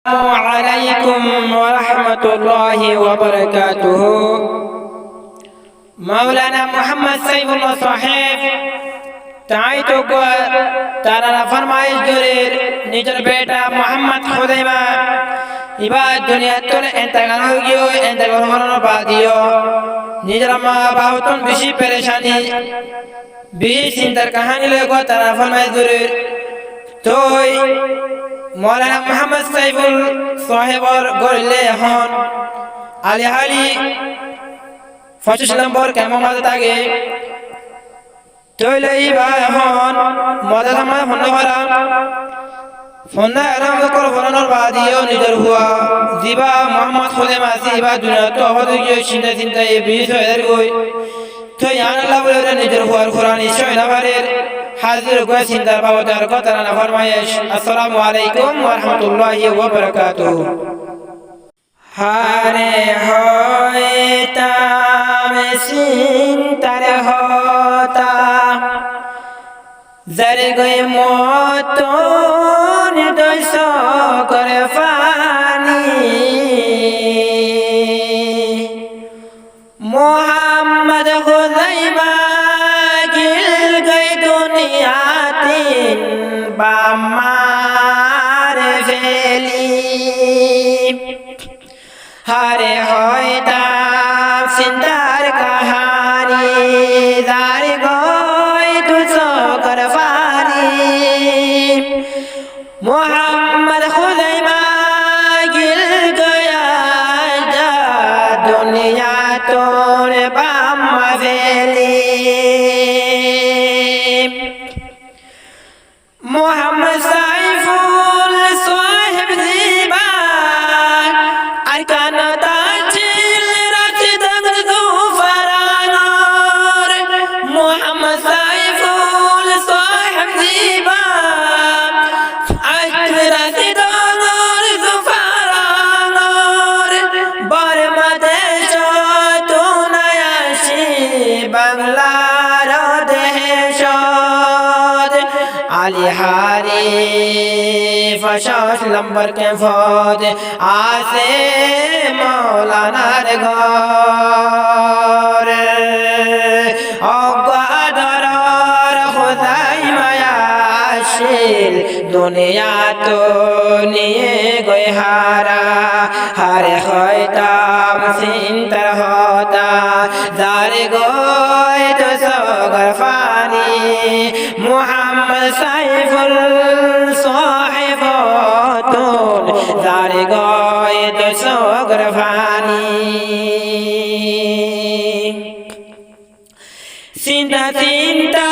عليكم ورحمة الله وبركاته مولانا محمد سيف الله صاحب تعيتو کو تارا فرمائش گریر نجر بیٹا محمد خدیمہ ইবাদ দুনিয়া তোলে ইন্তেকাল হয়ে গিয়ে ইন্তেকাল হওয়ার বাদিও নিজের মা বাবতন বেশি পেরেশানি বেশি চিন্তার কাহিনী লেগো তারা ফরমায় গরীর তোই মৌলানা মুহাম্মদ সাইফুল সাহেবর গরলে হন আলী হালি 25 নম্বর কেমন থাকে তোইলে ইবা হন মদা মা ফন্ডহরা ফন্ডা আরাম করে ফরানোর বাদিও নিজের হুয়া জিবা মোহাম্মদ খোদেমা সিবা দুনিয়া তো হতে গিয়ে চিন্তা চিন্তা এই বিষ হয়ে গই তো ইয়ান আল্লাহ বলে নিজের হুয়ার কোরআন ইসমাইল আবারের হাজির গো চিন্তা বাবদার কথা না ফরমায়েশ আসসালামু আলাইকুম ওয়া রাহমাতুল্লাহি ওয়া বারাকাতুহু হারে হয়তাম চিন্তার হতা যারে গয়ে মতন দইস করে ফানি মোহাম্মদ খুদাইমা গিল গই দুনিয়াতিন বামার ফেলি হারে হয়তাম চিন্তার কাহানি যারে গই দুসো করে ফানি মোহাম্মদ খুদাইমা গিল গয়া দুনিয়া তোর বাম্মা ফেলি মোহাম্মদ সাইফুল সাহেব জিবা আর কানাতা চিল রাশিদান জুফরানোর মোহাম্মদ সাইফুল সাহেব জিবা আর রাশিদান জুফরানোর বরমাদেশ তুনায়াসি বাংলার দেশ আলী হারি 25 নম্বর के फौज आसे मौलानार घर अगदरर खुदाइमा आशिल दुनिया तो निये गए हारा हारे खैताम चिंता होता जारे गए तो सगर फानी মোহাম্মদ সাইফুল সাহেবতুন জারে গয় তো সগরফানি চিন্তা চিন্তা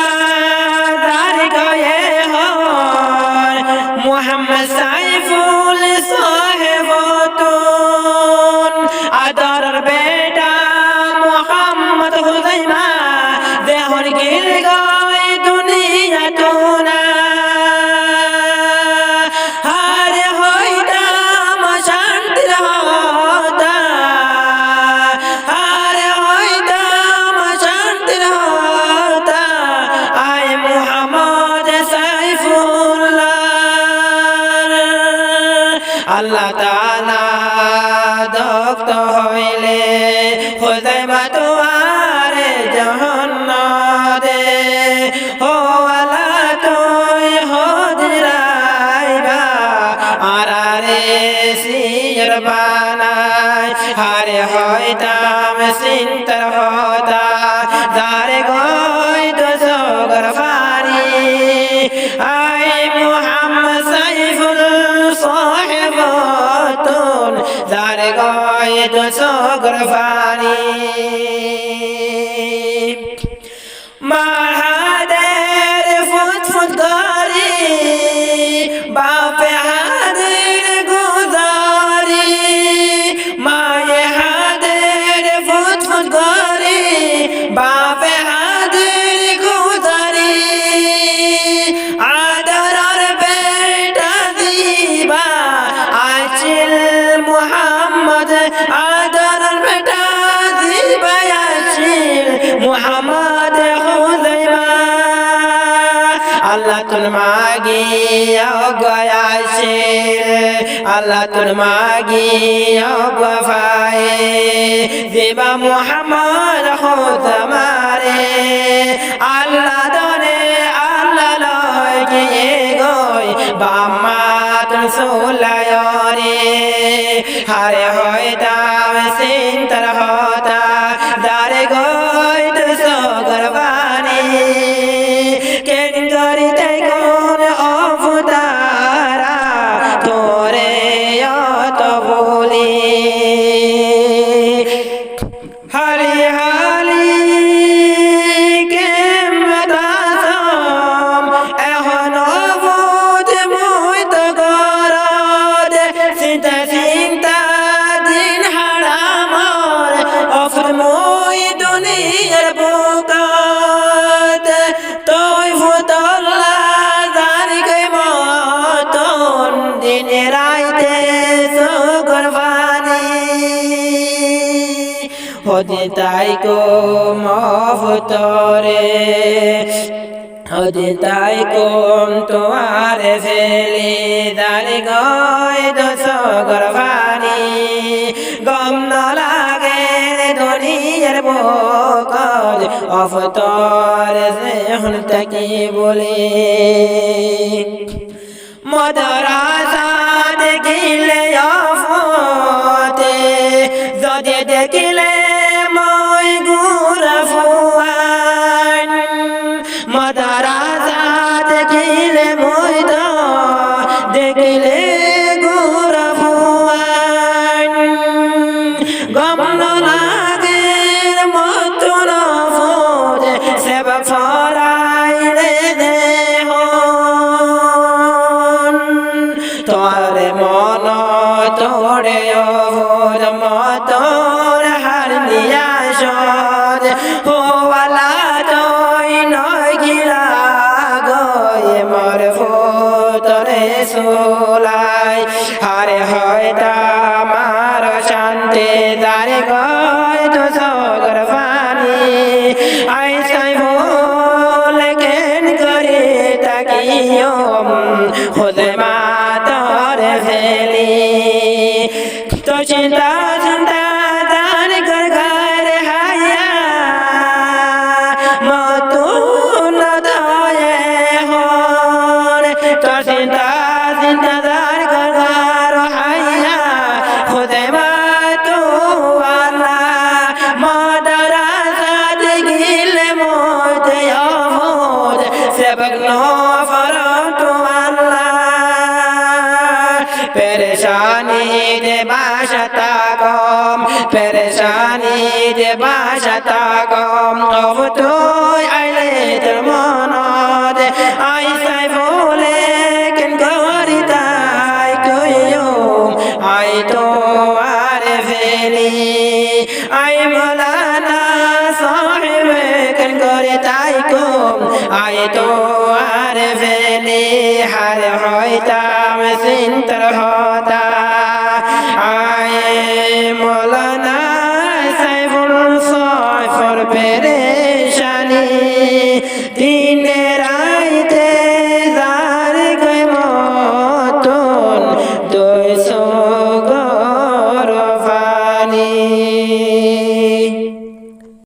জারে গয়ে হন মোহাম্মদ সাইফুল সাহেবতুন আদরের বেটা মোহাম্মদ খুদাইমা দেহর গিল গয় দুনিয়া তোনা হারে হইতাম শান্তির হতা হারে হইতাম শান্তির হতা আয় মুহাম্মদ সাইফুল্লাহ আল্লাহ তাআলা দক্ত হইলে খুদাইমা তোমার জাহান্নাম हो वाला तो हो दिराइबा आरारे सिर बानाय हारे होइताम सिंतर होता जारे गोय तो सोगर फारी आय मुहम्मद साइफुल साहेबतुन जारे गोय तो सोगर फारी महादेर फुट फुट गरी बापे हादेर गुजारी माये हादेर फुट फुट गरी बापे हादेर गुजारी आदरर बेटा दीबा आचिल मुहम्मद आदरर बेटा दीबा तुन मागी गयाशीर अल्लाह तुन मागी गफाए जिबा मुहम्मद हो तमारे अल्लाह दोने अल्लाह लगे गई बाम्मा तुन सुलायोरे हरे होए दाम सिंतर होता दारे गई तु सो गरबानी केन करी ते गुण अवतारा तोरे यो तो बोली हरी हाली के मदासम एहनो बुध मुई तो गरद सिंता सिंता दिन हारामर अफर मुई दुनियार बुकात तोय फुतल्ला दारी गई मतन दिन राइते सुगर होते ताई को मफतरे होते ताई को तुम्हारे फेले दारी गए तो सगर पानी गम न लागे दुनियार बोकर अफतर से हुन तकी बोले मदरासा देखिले अफते जदे देखिले মই গুরাফুয়ান মদারাজা দেখিলে মই তো দেখিলে গুরাফুয়ান গমন লাগে মতন ফুদ সেব ফরাইলে দেহন তোরে মন তোরে অভুর মতন হার নিয়া हो वाला तोय नय गिला गए मर फुतरे सोलाय हारे हयता मार शांति दारे गए तो सगर पानी ऐसा बोल केन करे ताकियो खुदे मातर फेली तो चिंता चिंता दान कर परेशानी दे बाशता गम परेशानी दे बाशता गम अब तो आइले तर मनद आइसाई बोले केन गरिताई कयो आई तो आरे फेली आई मौलाना साहिब केन गरिताई को आई तो आरे फेली हारे होइता सिंतर होता आए मौलाना सैफुल सैफुल परेशानी